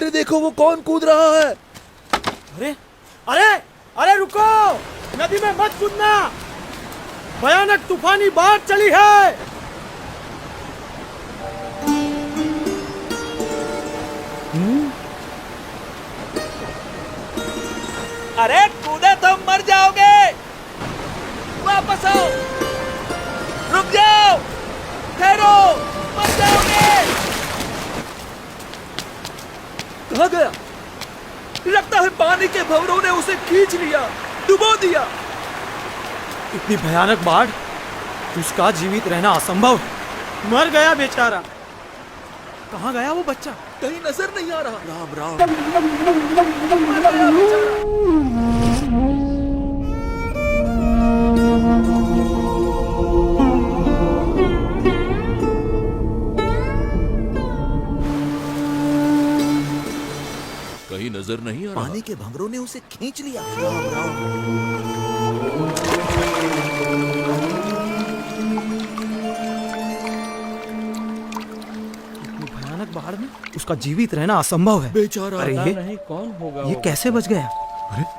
अरे देखो वो कौन कूद रहा है। अरे अरे अरे रुको, नदी में मत कूदना, भयानक तूफानी बाढ़ चली है। अरे कूदे तो मर जाओगे, वापस आओ, रुक जाओ, ठहरो, मर जाओगे। कहाँ गया? लगता है पानी के भंवरों ने उसे खींच लिया, डुबो दिया। इतनी भयानक बाढ़, उसका जीवित रहना असंभव है। मर गया बेचारा। कहाँ गया वो बच्चा? कहीं नजर नहीं आ रहा। राम राम। कहीं नजर नहीं आ रहा। पानी के भंवरों ने उसे खींच लिया। राम राम। भयानक बाढ़ में उसका जीवित रहना असंभव है। बेचारा। अरे ये नहीं कौन होगा ये कैसे बच गया? अरे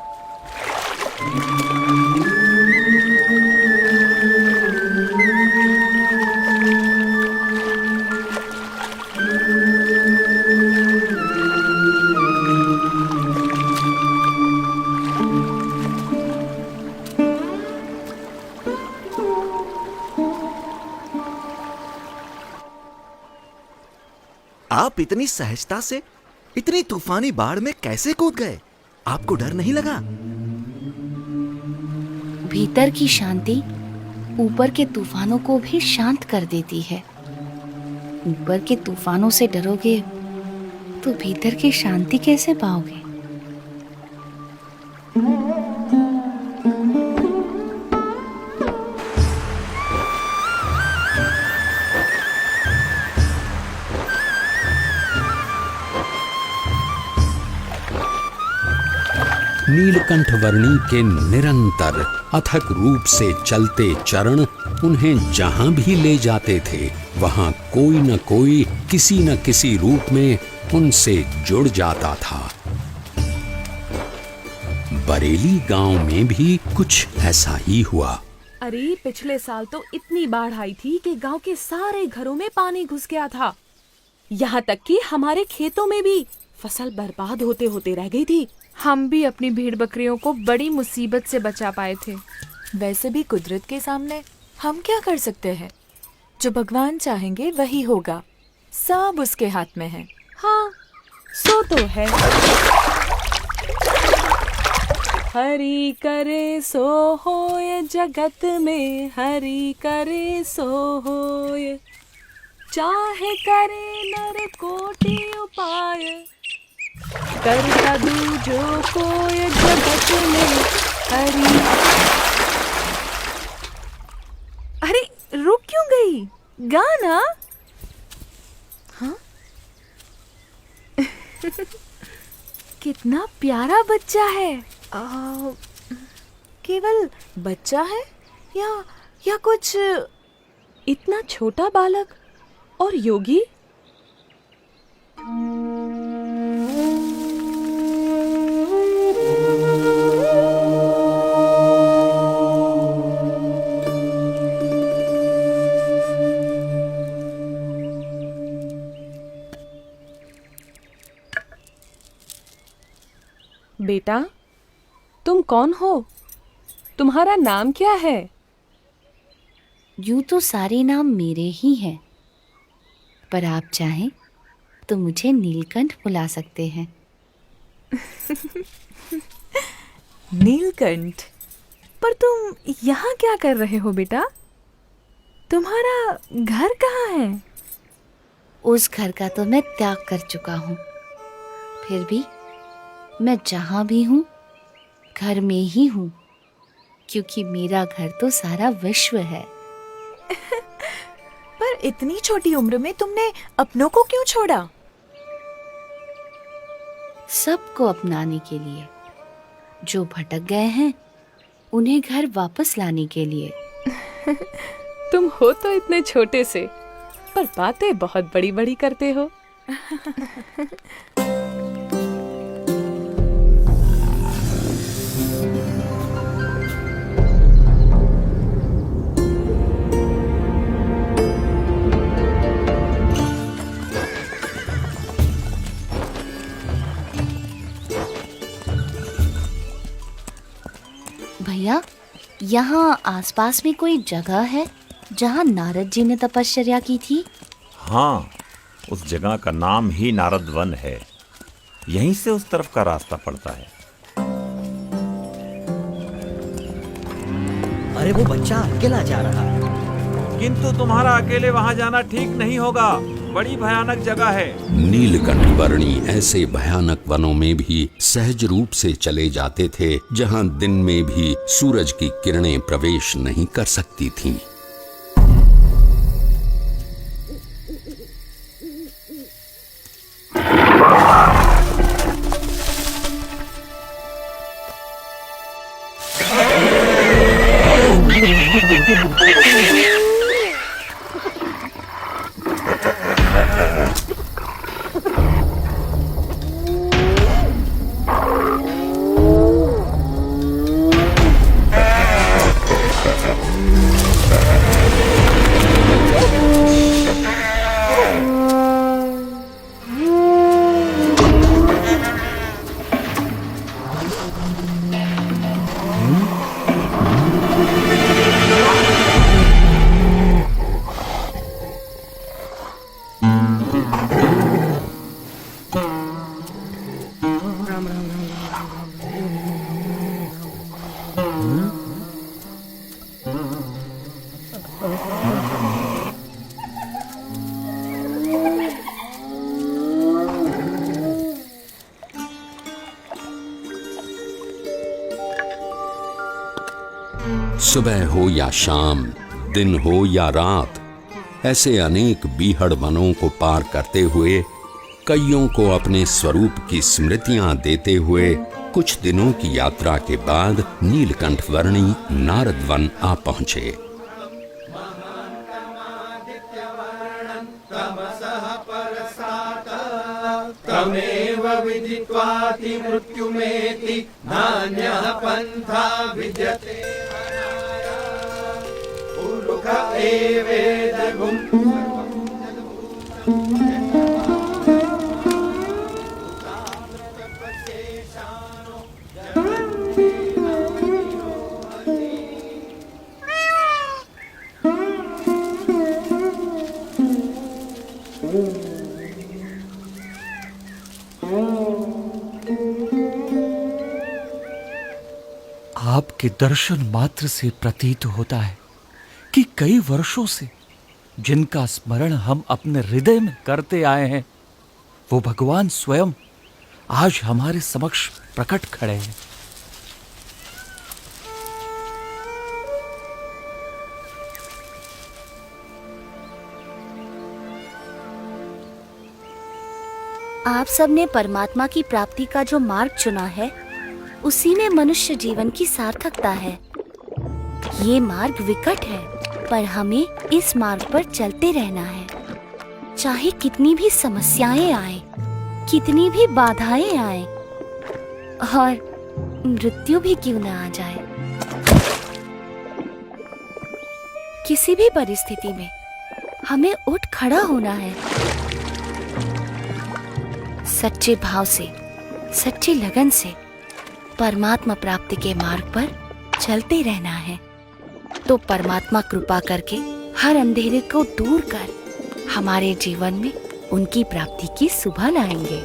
आप इतनी सहजता से इतनी तूफानी बाढ़ में कैसे कूद गए? आपको डर नहीं लगा? भीतर की शांति ऊपर के तूफानों को भी शांत कर देती है। ऊपर के तूफानों से डरोगे तो भीतर की शांति कैसे पाओगे? नीलकंठ वर्णी के निरंतर अथक रूप से चलते चरण उन्हें जहां भी ले जाते थे, वहां कोई न कोई किसी न किसी रूप में उनसे जुड़ जाता था। बरेली गांव में भी कुछ ऐसा ही हुआ। अरे पिछले साल तो इतनी बाढ़ आई थी कि गांव के सारे घरों में पानी घुस गया था। यहाँ तक कि हमारे खेतों में भी फसल बर्बाद होते होते रह गई थी। हम भी अपनी भेड़ बकरियों को बड़ी मुसीबत से बचा पाए थे। वैसे भी कुदरत के सामने हम क्या कर सकते हैं? जो भगवान चाहेंगे वही होगा, सब उसके हाथ में है। हाँ, सो तो है। हरि करे सो होय, जगत में हरि करे सो होय, चाहे करे नर कोटि उपाय, कर कदू जो कोय जगत में हरि। अरे रुक क्यों गई? गाना। हाँ? कितना प्यारा बच्चा है। केवल बच्चा है या कुछ इतना छोटा बालक और योगी? बेटा, तुम कौन हो? तुम्हारा नाम क्या है? यूं तो सारे नाम मेरे ही हैं, पर आप चाहें तो मुझे नीलकंठ बुला सकते हैं। नीलकंठ? पर तुम यहाँ क्या कर रहे हो बेटा? तुम्हारा घर कहाँ है? उस घर का तो मैं त्याग कर चुका हूँ, फिर भी मैं जहाँ भी हूँ घर में ही हूँ, क्योंकि मेरा घर तो सारा विश्व है। पर इतनी छोटी उम्र में तुमने अपनों को क्यों छोड़ा? सबको अपनाने के लिए, जो भटक गए हैं उन्हें घर वापस लाने के लिए। तुम हो तो इतने छोटे से, पर बातें बहुत बड़ी बड़ी करते हो। भैया, यहाँ आसपास में कोई जगह है जहाँ नारद जी ने तपश्चर्या की थी? हाँ, उस जगह का नाम ही नारद वन है। यहीं से उस तरफ का रास्ता पड़ता है। अरे वो बच्चा अकेला जा रहा है। किंतु तुम्हारा अकेले वहां जाना ठीक नहीं होगा, बड़ी भयानक जगह है। नीलकंठ वर्णी ऐसे भयानक वनों में भी सहज रूप से चले जाते थे जहां दिन में भी सूरज की किरणें प्रवेश नहीं कर सकती थीं। सुबह हो या शाम, दिन हो या रात, ऐसे अनेक बीहड़ वनों को पार करते हुए, कईयों को अपने स्वरूप की स्मृतियां देते हुए कुछ दिनों की यात्रा के बाद नीलकंठ वर्णी नारद वन आ पहुंचे। तमेव विदित्वाति मृत्युमेति नान्यः पंथा विद्यते पुरुष एवेदगुं। आपके दर्शन मात्र से प्रतीत होता है कि कई वर्षों से जिनका स्मरण हम अपने हृदय में करते आए हैं, वो भगवान स्वयं आज हमारे समक्ष प्रकट खड़े हैं। आप सबने परमात्मा की प्राप्ति का जो मार्ग चुना है, उसी में मनुष्य जीवन की सार्थकता है। ये मार्ग विकट है, पर हमें इस मार्ग पर चलते रहना है। चाहे कितनी भी समस्याएं आए, कितनी भी बाधाएं आए और मृत्यु भी क्यों न आ जाए, किसी भी परिस्थिति में हमें उठ खड़ा होना है। सच्चे भाव से, सच्ची लगन से परमात्मा प्राप्ति के मार्ग पर चलते रहना है, तो परमात्मा कृपा करके हर अंधेरे को दूर कर हमारे जीवन में उनकी प्राप्ति की सुबह लाएंगे।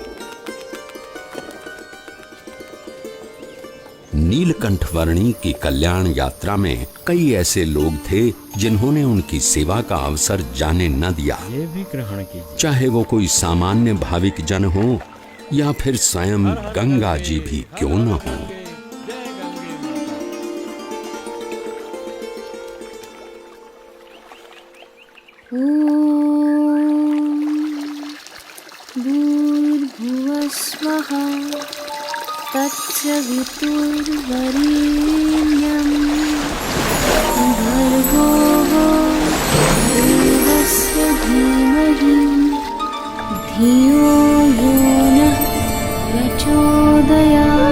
नीलकंठ वर्णी की कल्याण यात्रा में कई ऐसे लोग थे जिन्होंने उनकी सेवा का अवसर जाने न दिया। ये भी ग्रहण कीजिए। चाहे वो कोई सामान्य भाविक जन हो या फिर स्वयं गंगा जी भी क्यों न हो। भूर्भुवः स्वः तत्सवितुर्वरेण्यं भर्गो देवस्य धीमहि धियो यो नः प्रचोदयात्।